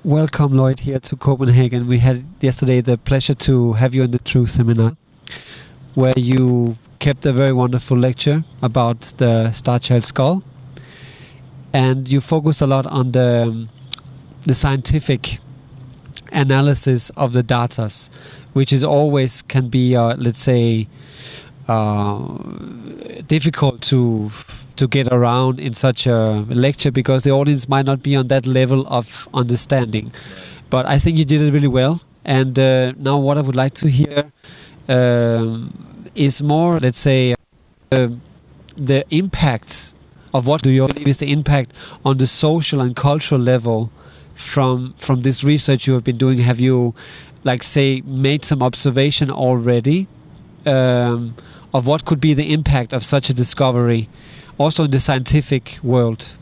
Welcome, Lloyd, here to Copenhagen. We had yesterday the pleasure to have you in the Truth Seminar, where you kept a very wonderful lecture about the Starchild skull, and you focused a lot on the scientific analysis of the data, which is always can be, let's say, difficult to get around in such a lecture because the audience might not be on that level of understanding. Right. But I think you did it really well. And now what I would like to hear is more, let's say, the impact of what do you believe is the impact on the social and cultural level from this research you have been doing. Have you, like, say, made some observation already of what could be the impact of such a discovery also in the scientific world?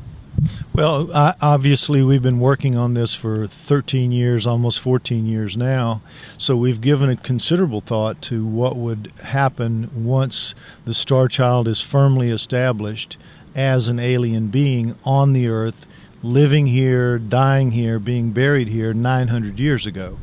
Well, obviously we've been working on this for 13 years, almost 14 years now, so we've given it considerable thought to what would happen once the Starchild is firmly established as an alien being on the Earth, living here, dying here, being buried here 900 years ago.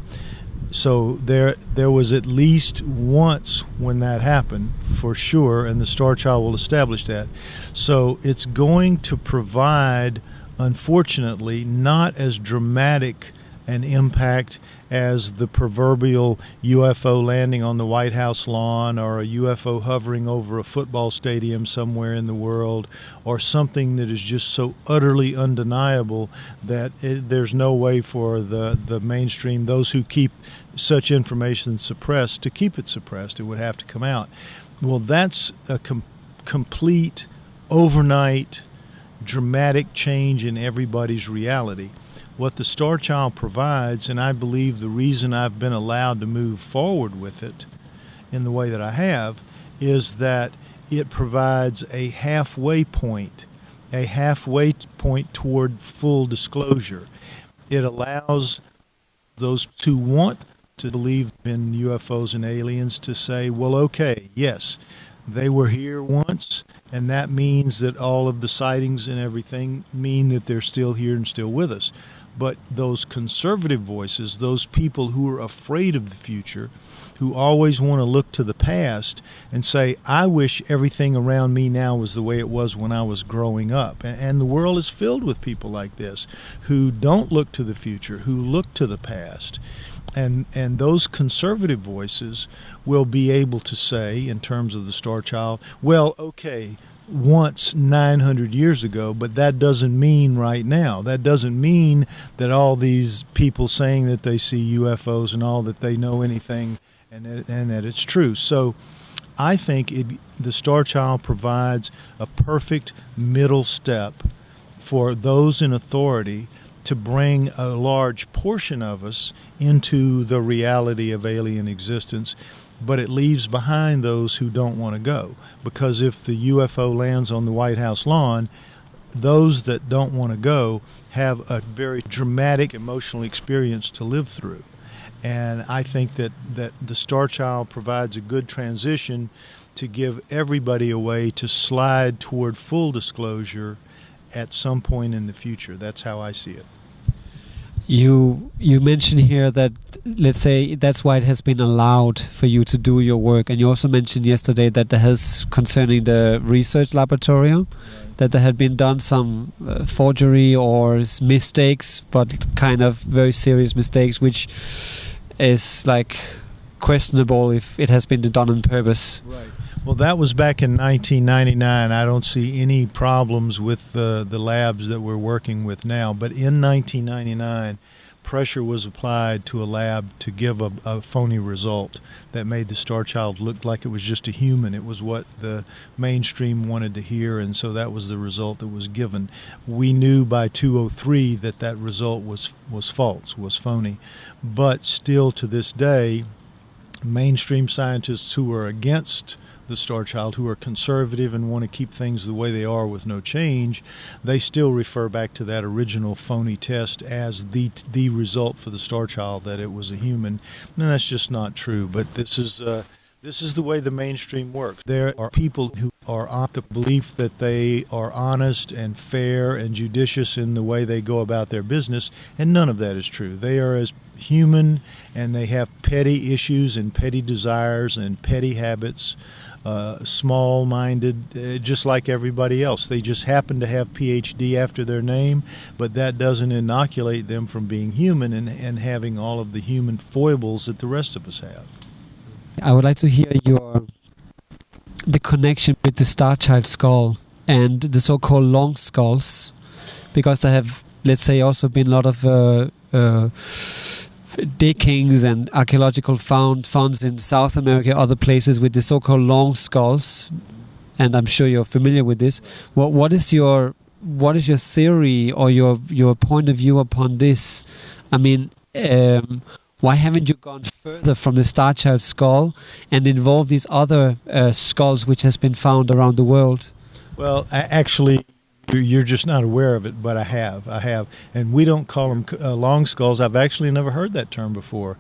So there was at least once when that happened, for sure, and the Starchild will establish that. So it's going to provide, unfortunately, not as dramatic an impact as the proverbial UFO landing on the White House lawn, or a UFO hovering over a football stadium somewhere in the world, or something that is just so utterly undeniable that there's no way for the mainstream, those who keep such information suppressed, to keep it suppressed. It would have to come out. Well, that's a complete, overnight, dramatic change in everybody's reality. What the Starchild provides, and I believe the reason I've been allowed to move forward with it in the way that I have, is that it provides a halfway point toward full disclosure. It allows those who want to believe in UFOs and aliens to say, well, okay, yes, they were here once, and that means that all of the sightings and everything mean that they're still here and still with us. But those conservative voices, those people who are afraid of the future, who always want to look to the past and say, I wish everything around me now was the way it was when I was growing up. And the world is filled with people like this, who don't look to the future, who look to the past. And those conservative voices will be able to say, in terms of the Starchild, well, okay, once 900 years ago, but that doesn't mean right now. That doesn't mean that all these people saying that they see UFOs and all that they know anything and that it's true. So I think the Starchild provides a perfect middle step for those in authority to bring a large portion of us into the reality of alien existence, but it leaves behind those who don't want to go. Because if the UFO lands on the White House lawn, those that don't want to go have a very dramatic emotional experience to live through. And I think that the Starchild provides a good transition to give everybody a way to slide toward full disclosure at some point in the future. That's how I see it. You mentioned here that, let's say, that's why it has been allowed for you to do your work, and you also mentioned yesterday that there has, concerning the research laboratorium, that there had been done some forgery or mistakes, but kind of very serious mistakes, which is like questionable if it has been done on purpose. Right. Well, that was back in 1999. I don't see any problems with the labs that we're working with now. But in 1999, pressure was applied to a lab to give a phony result that made the Starchild look like it was just a human. It was what the mainstream wanted to hear, and so that was the result that was given. We knew by 2003 that result was false, was phony. But still to this day, mainstream scientists who are against the Starchild, who are conservative and want to keep things the way they are with no change, they still refer back to that original phony test as the result for the Starchild, that it was a human. And that's just not true. But this is This is the way the mainstream works. There are people who are on the belief that they are honest and fair and judicious in the way they go about their business, and none of that is true. They are as human, and they have petty issues and petty desires and petty habits, small-minded, just like everybody else. They just happen to have PhD after their name, but that doesn't inoculate them from being human and having all of the human foibles that the rest of us have. I would like to hear the connection with the Starchild skull and the so-called long skulls, because there have, let's say, also been a lot of diggings and archaeological founds in South America, other places with the so-called long skulls, and I'm sure you're familiar with this. What is your theory or your point of view upon this? I mean, why haven't you gone further from the Starchild skull and involved these other skulls which has been found around the world? Well, actually, you're just not aware of it, but I have. And we don't call them long skulls. I've actually never heard that term before.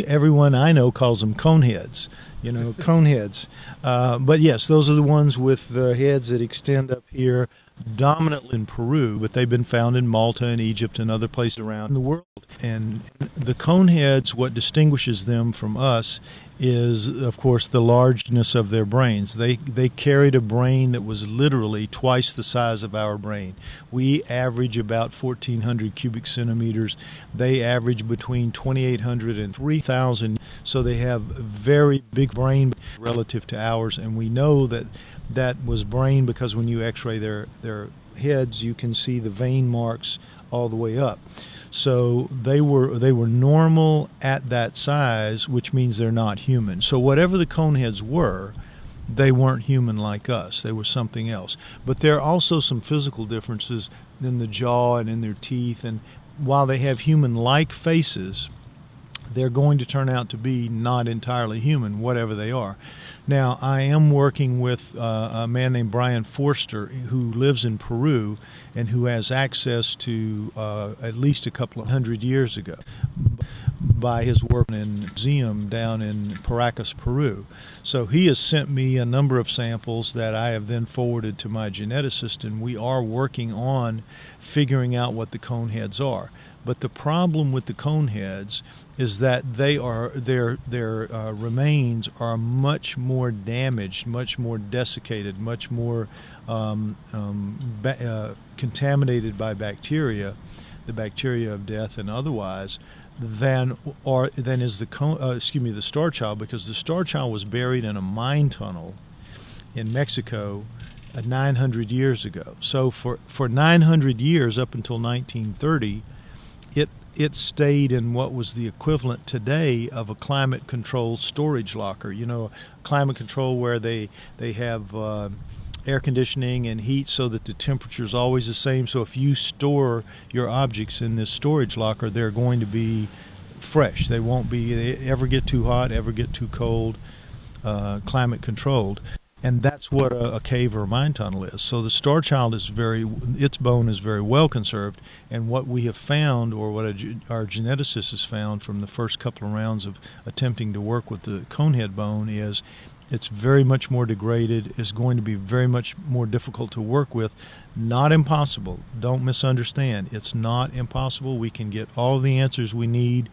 Everyone I know calls them coneheads, coneheads. But yes, those are the ones with the heads that extend up here, dominantly in Peru, but they've been found in Malta and Egypt and other places around the world. And the coneheads, what distinguishes them from us is, of course, the largeness of their brains. They carried a brain that was literally twice the size of our brain. We average about 1,400 cubic centimeters. They average between 2,800 and 3,000. So they have a very big brain relative to ours, and we know that was brain because when you x-ray their heads, you can see the vein marks all the way up. So they were normal at that size, which means they're not human. So whatever the coneheads were, they weren't human like us. They were something else. But there are also some physical differences in the jaw and in their teeth. And while they have human-like faces, they're going to turn out to be not entirely human, whatever they are. Now, I am working with a man named Brian Forster, who lives in Peru and who has access to at least a couple of hundred years ago by his work in a museum down in Paracas, Peru. So he has sent me a number of samples that I have then forwarded to my geneticist, and we are working on figuring out what the coneheads are. But the problem with the coneheads is that their remains are much more damaged, much more desiccated, much more contaminated by bacteria, the bacteria of death and otherwise, than is the Starchild, because the Starchild was buried in a mine tunnel in Mexico 900 years ago. So for 900 years, up until 1930, it stayed in what was the equivalent today of a climate-controlled storage locker. Climate control where they have air conditioning and heat so that the temperature is always the same. So if you store your objects in this storage locker, they're going to be fresh. They won't ever get too hot, ever get too cold, climate-controlled. And that's what a cave or a mine tunnel is. So the Starchild its bone is very well conserved. And what we have found, or what our geneticist has found from the first couple of rounds of attempting to work with the conehead bone, is it's very much more degraded. It's going to be very much more difficult to work with. Not impossible. Don't misunderstand. It's not impossible. We can get all of the answers we need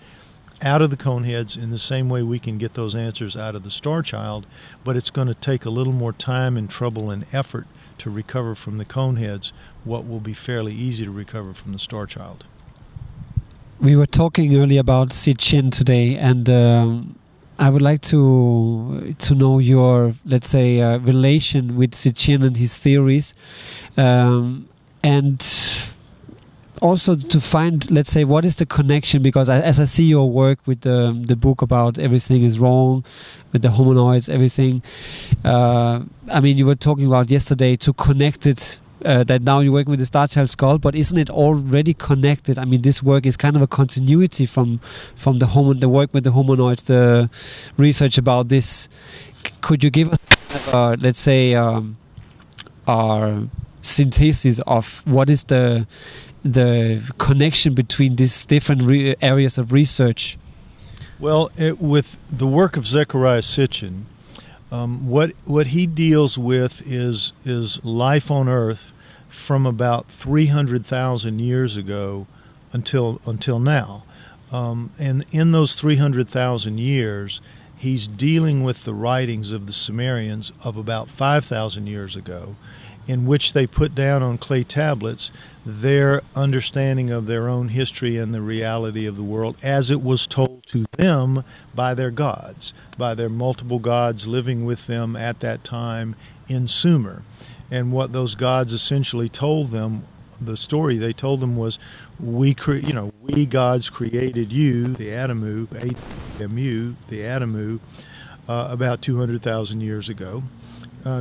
out of the coneheads in the same way we can get those answers out of the Starchild, but it's going to take a little more time and trouble and effort to recover from the coneheads what will be fairly easy to recover from the Starchild. We were talking earlier about Sitchin today, and I would like to know your, let's say, relation with Sitchin and his theories, and also to find, let's say, what is the connection, because as I see your work with the book about everything is wrong, with the hominoids, everything, I mean, you were talking about yesterday to connect it, that now you're working with the Starchild skull, but isn't it already connected? I mean, this work is kind of a continuity from the work with the hominoids, the research about this. Could you give us, let's say, our synthesis of what is the connection between these different areas of research? Well, with the work of Zecharia Sitchin, What he deals with is life on Earth from about 300,000 years ago until now. And in those 300,000 years, he's dealing with the writings of the Sumerians of about 5,000 years ago, in which they put down on clay tablets their understanding of their own history and the reality of the world as it was told to them by their gods, by their multiple gods living with them at that time in Sumer. And what those gods essentially told them, the story they told them was, we gods created you, the Adamu, A-M-U, the Adamu, about 200,000 years ago,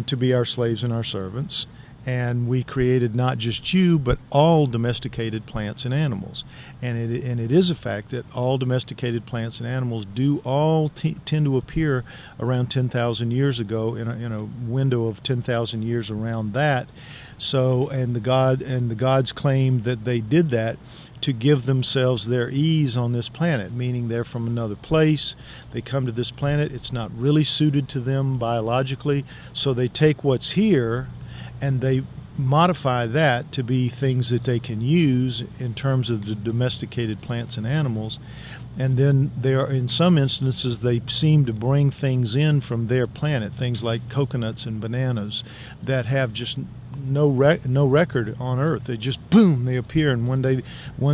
to be our slaves and our servants. And we created not just you, but all domesticated plants and animals. And it is a fact that all domesticated plants and animals do all tend to appear around 10,000 years ago, in a window of 10,000 years around that. So, and the gods claimed that they did that to give themselves their ease on this planet, meaning they're from another place. They come to this planet. It's not really suited to them biologically, so they take what's here and they modify that to be things that they can use in terms of the domesticated plants and animals. And then in some instances, they seem to bring things in from their planet, things like coconuts and bananas that have just no record on Earth. They just, boom, they appear, and one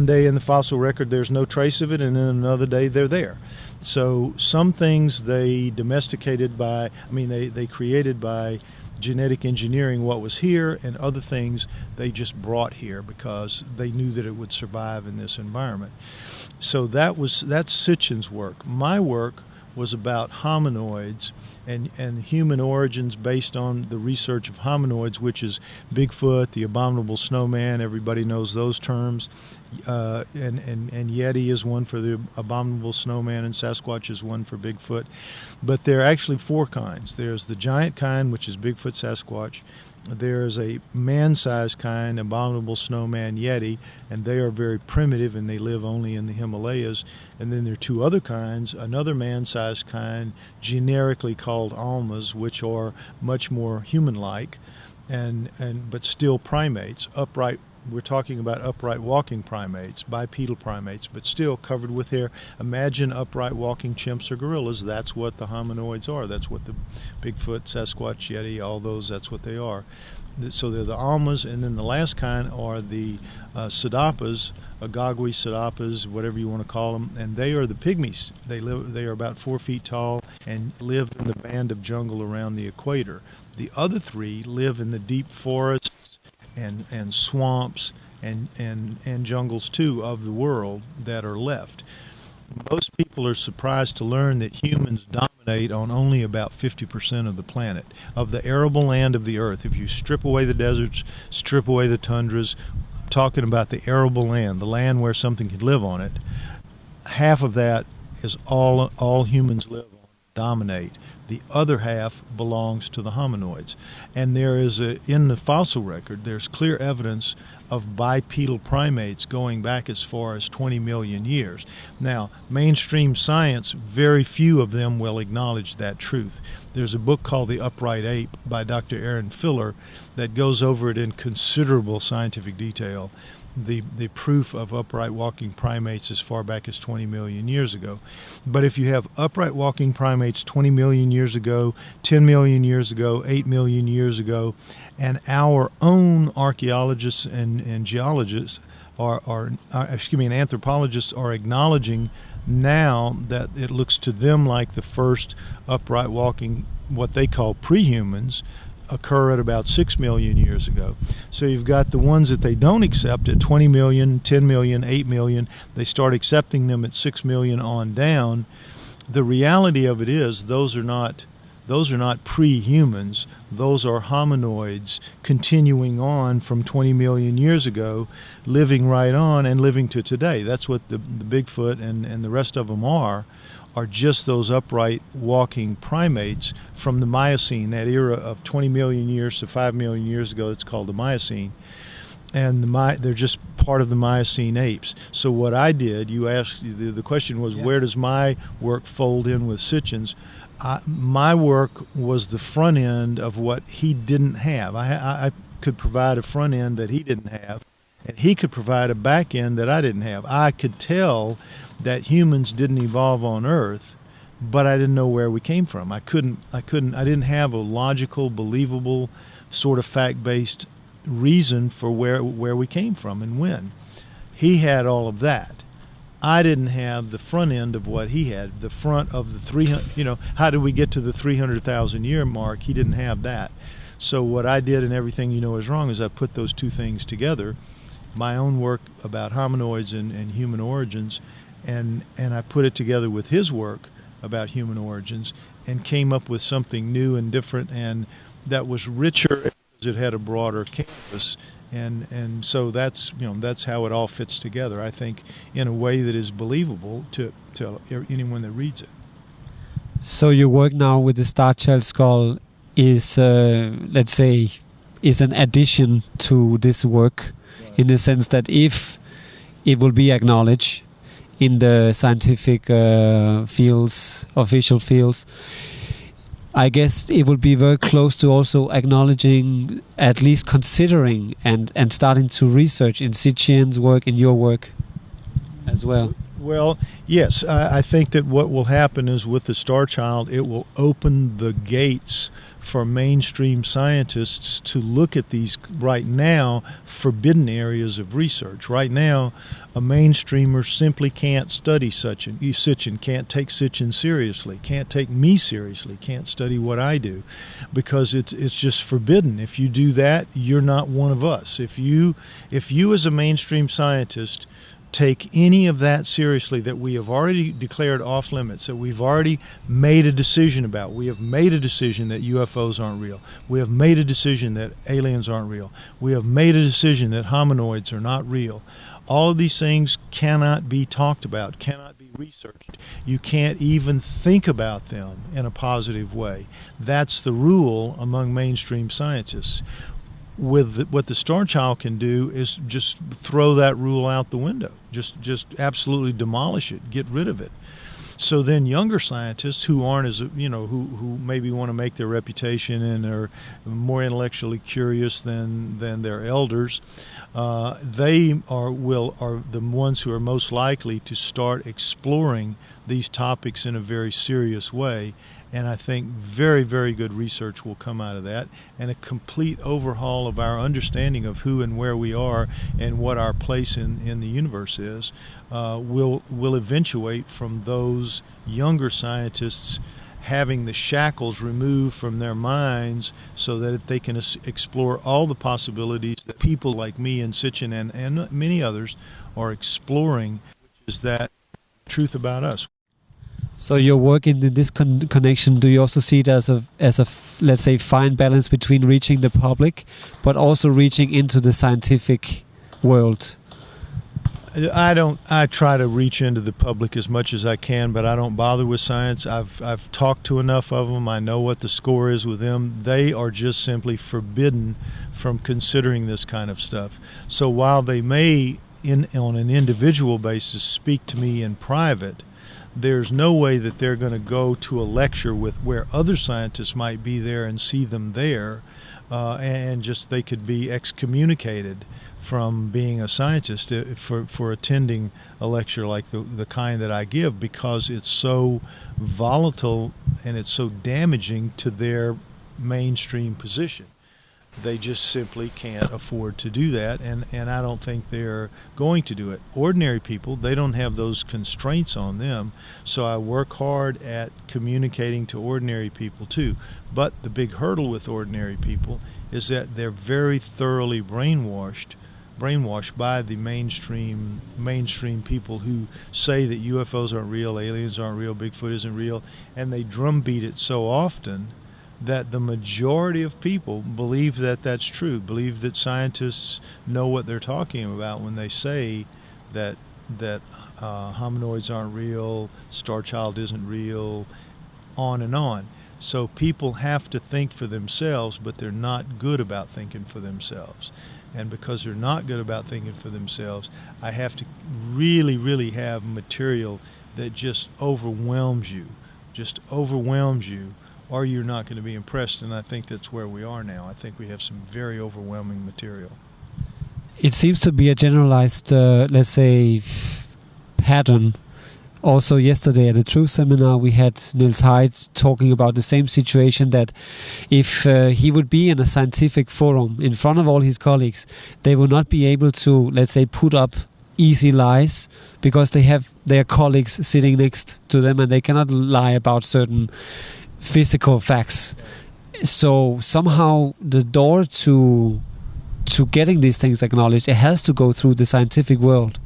day in the fossil record there's no trace of it, and then another day they're there. So some things they domesticated by, they created by genetic engineering what was here, and other things they just brought here because they knew that it would survive in this environment. So that's Sitchin's work. My work was about hominoids and human origins based on the research of hominoids, which is Bigfoot, the abominable snowman. Everybody knows those terms. And Yeti is one for the abominable snowman, and Sasquatch is one for Bigfoot. But there are actually four kinds. There's the giant kind, which is Bigfoot, Sasquatch. There's a man-sized kind, abominable snowman, Yeti, and they are very primitive and they live only in the Himalayas. And then there are two other kinds, another man-sized kind, generically called almas, which are much more human-like, but still primates, upright. We're talking about upright walking primates, bipedal primates, but still covered with hair. Imagine upright walking chimps or gorillas. That's what the hominoids are. That's what the Bigfoot, Sasquatch, Yeti, all those, that's what they are. So they're the almas, and then the last kind are the Siddhapas, Agagui Siddhapas, whatever you want to call them, and they are the pygmies. They are about 4 feet tall and live in the band of jungle around the equator. The other three live in the deep forests and swamps and jungles too of the world that are left. Most people are surprised to learn that humans dominate on only about 50% of the planet, of the arable land of the earth. If you strip away the deserts, strip away the tundras, I'm talking about the arable land, the land where something could live on it, half of that is all humans live on, dominate. The other half belongs to the hominoids. And there is in the fossil record, there's clear evidence of bipedal primates going back as far as 20 million years. Now, mainstream science, very few of them will acknowledge that truth. There's a book called The Upright Ape by Dr. Aaron Filler that goes over it in considerable scientific detail. The proof of upright walking primates as far back as 20 million years ago. But if you have upright walking primates 20 million years ago, 10 million years ago, 8 million years ago, and our own archaeologists and geologists and anthropologists are acknowledging now that it looks to them like the first upright walking, what they call prehumans, occur at about 6 million years ago. So you've got the ones that they don't accept at 20 million, 10 million, 8 million. They start accepting them at 6 million on down. The reality of it is those are not pre-humans. Those are hominoids continuing on from 20 million years ago, living right on and living to today. That's what the Bigfoot and the rest of them are just those upright walking primates from the Miocene, that era of 20 million years to 5 million years ago. It's called the Miocene. And they're just part of the Miocene apes. So what I did, you asked, the question was, yes, where does my work fold in with Sitchin's? My work was the front end of what he didn't have. I could provide a front end that he didn't have, and he could provide a back end that I didn't have. I could tell that humans didn't evolve on Earth, but I didn't know where we came from. I didn't have a logical, believable, sort of fact-based reason for where we came from and when. He had all of that. I didn't have the front end of what he had, the front of the 300, how did we get to the 300,000 year mark? He didn't have that. So what I did, and everything you know is wrong, is I put those two things together, my own work about hominoids and human origins, and I put it together with his work about human origins, and came up with something new and different, and that was richer because it had a broader canvas. And so that's how it all fits together, I think, in a way that is believable to anyone that reads it. So your work now with the Starchild skull is, let's say, is an addition to this work, right, in the sense that if it will be acknowledged in the scientific fields, official fields, I guess it will be very close to also acknowledging, at least considering and starting to research in Sitchin's work, in your work as well. Well, yes, I think that what will happen is with the Starchild, it will open the gates for mainstream scientists to look at these right now forbidden areas of research. Right now, a mainstreamer simply can't study Sitchin, can't take Sitchin seriously, can't take me seriously, can't study what I do, because it's just forbidden. If you do that, you're not one of us. If you as a mainstream scientist take any of that seriously that we have already declared off limits, that we've already made a decision about. We have made a decision that UFOs aren't real. We have made a decision that aliens aren't real. We have made a decision that hominoids are not real. All of these things cannot be talked about, cannot be researched. You can't even think about them in a positive way. That's the rule among mainstream scientists. What the Starchild can do is just throw that rule out the window, just absolutely demolish it, get rid of it. So then younger scientists who aren't as who maybe want to make their reputation and are more intellectually curious than their elders, they are the ones who are most likely to start exploring these topics in a very serious way. And I think very, very good research will come out of that, and a complete overhaul of our understanding of who and where we are and what our place in the universe is will eventuate from those younger scientists having the shackles removed from their minds so that they can explore all the possibilities that people like me and Sitchin and many others are exploring, which is that truth about us. So your work in this connection, do you also see it as a let's say fine balance between reaching the public but also reaching into the scientific world? I try to reach into the public as much as I can, but I don't bother with science. I've talked to enough of them. I know what the score is with them. They are just simply forbidden from considering this kind of stuff. So while they may on an individual basis speak to me in private, there's no way that they're going to go to a lecture with where other scientists might be there and see them there, and just they could be excommunicated from being a scientist for attending a lecture like the kind that I give, because it's so volatile and it's so damaging to their mainstream position. They just simply can't afford to do that, and I don't think they're going to do it. Ordinary people, they don't have those constraints on them, so I work hard at communicating to ordinary people too. But the big hurdle with ordinary people is that they're very thoroughly brainwashed by the mainstream people who say that UFOs aren't real, aliens aren't real, Bigfoot isn't real, and they drumbeat it so often that the majority of people believe that that's true, believe that scientists know what they're talking about when they say that hominoids aren't real, Starchild isn't real, on and on. So people have to think for themselves, but they're not good about thinking for themselves. And because they're not good about thinking for themselves, I have to really, really have material that just overwhelms you just overwhelms you, or you're not going to be impressed. And I think that's where we are now. I think we have some very overwhelming material. It seems to be a generalized, let's say, pattern. Also, yesterday at the Truth Seminar, we had Niels Hyde talking about the same situation, that if he would be in a scientific forum in front of all his colleagues, they will not be able to, let's say, put up easy lies, because they have their colleagues sitting next to them and they cannot lie about certain physical facts. So somehow the door to getting these things acknowledged, it has to go through the scientific world,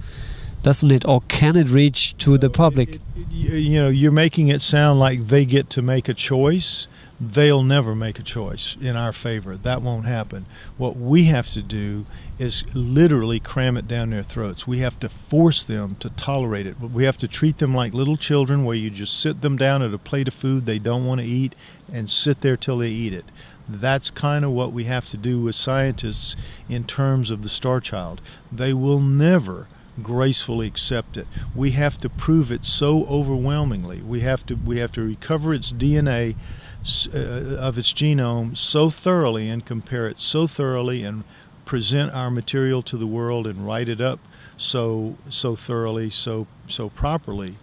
doesn't it? Or can it reach to the public? You're making it sound like they get to make a choice. They'll never make a choice in our favor. That won't happen. What we have to do is literally cram it down their throats. We have to force them to tolerate it. We have to treat them like little children, where you just sit them down at a plate of food they don't want to eat and sit there till they eat it. That's kind of what we have to do with scientists in terms of the Starchild. They will never gracefully accept it. We have to prove it so overwhelmingly. We have to recover its DNA of its genome so thoroughly, and compare it so thoroughly, and present our material to the world and write it up so thoroughly, so properly,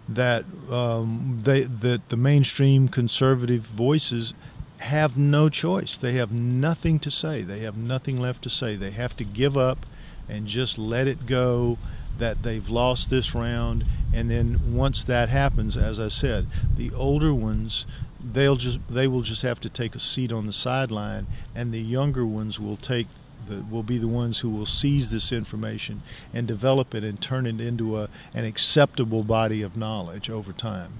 that that the mainstream conservative voices have no choice. They have nothing to say. They have nothing left to say. They have to give up and just let it go, that they've lost this round. And then once that happens, as I said, the older ones, they will just have to take a seat on the sideline, and the younger ones will be the ones who will seize this information and develop it and turn it into an acceptable body of knowledge over time.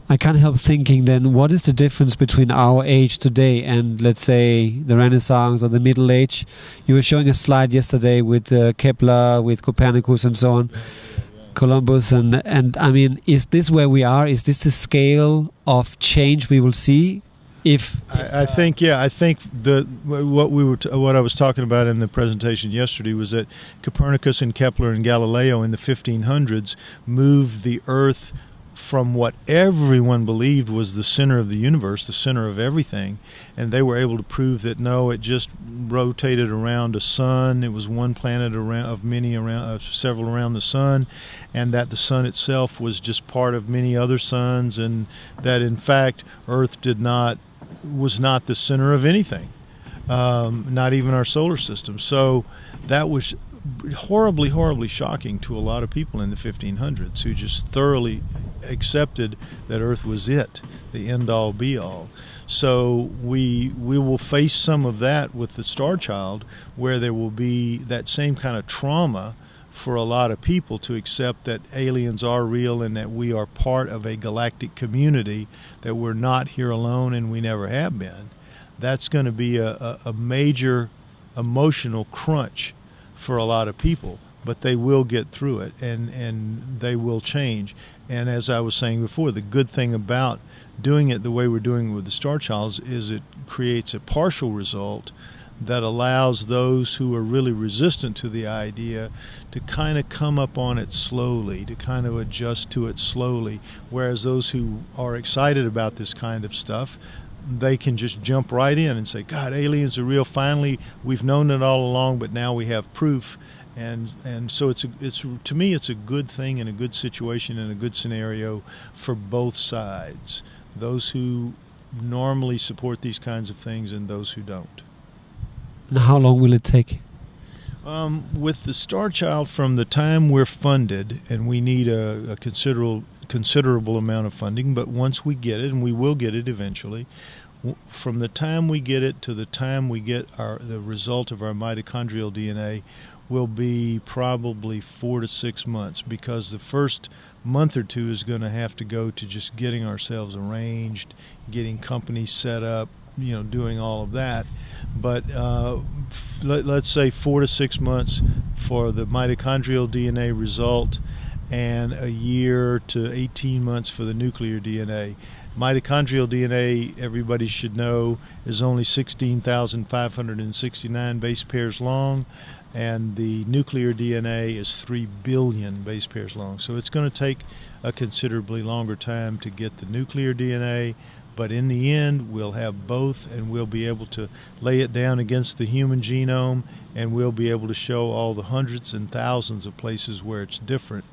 I can't help thinking then, what is the difference between our age today and, let's say, the Renaissance or the Middle Age? You were showing a slide yesterday with Kepler, with Copernicus and so on, Columbus, and I mean, is this where we are? Is this the scale of change we will see? I think what I was talking about in the presentation yesterday was that Copernicus and Kepler and Galileo in the 1500s moved the Earth from what everyone believed was the center of the universe, the center of everything, and they were able to prove that no, it just rotated around a sun. It was one planet of several around the sun, and that the sun itself was just part of many other suns, and that in fact Earth was not the center of anything, not even our solar system. So that was horribly, horribly shocking to a lot of people in the 1500s, who just thoroughly accepted that Earth was the end-all, be-all. So we will face some of that with the Starchild, where there will be that same kind of trauma for a lot of people to accept that aliens are real and that we are part of a galactic community, that we're not here alone and we never have been. That's going to be a major emotional crunch for a lot of people, but they will get through it, and they will change. And as I was saying before, the good thing about doing it the way we're doing it with the Starchilds is it creates a partial result that allows those who are really resistant to the idea to kind of come up on it slowly, to kind of adjust to it slowly, whereas those who are excited about this kind of stuff, they can just jump right in and say, God, aliens are real. Finally, we've known it all along, but now we have proof. And so to me, it's a good thing and a good situation and a good scenario for both sides, those who normally support these kinds of things and those who don't. And how long will it take? With the Starchild, from the time we're funded, and we need a considerable amount of funding, but once we get it, and we will get it eventually, from the time we get it to the time we get the result of our mitochondrial DNA will be probably 4 to 6 months, because the first month or two is going to have to go to just getting ourselves arranged, getting companies set up, doing all of that. But let's say 4 to 6 months for the mitochondrial DNA result, and a year to 18 months for the nuclear DNA. Mitochondrial DNA, everybody should know, is only 16,569 base pairs long, and the nuclear DNA is 3 billion base pairs long. So it's going to take a considerably longer time to get the nuclear DNA, but in the end, we'll have both, and we'll be able to lay it down against the human genome, and we'll be able to show all the hundreds and thousands of places where it's different,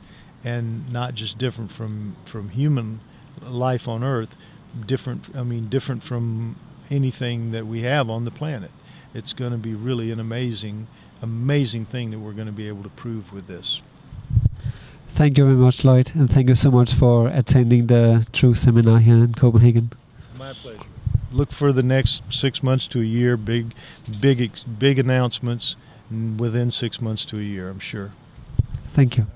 and not just different from human life on Earth, different from anything that we have on the planet. It's going to be really an amazing thing that we're going to be able to prove with this. Thank you very much, Lloyd, and thank you so much for attending the True Seminar here in Copenhagen. My pleasure. Look for the next 6 months to a year, big announcements within 6 months to a year, I'm sure. Thank you.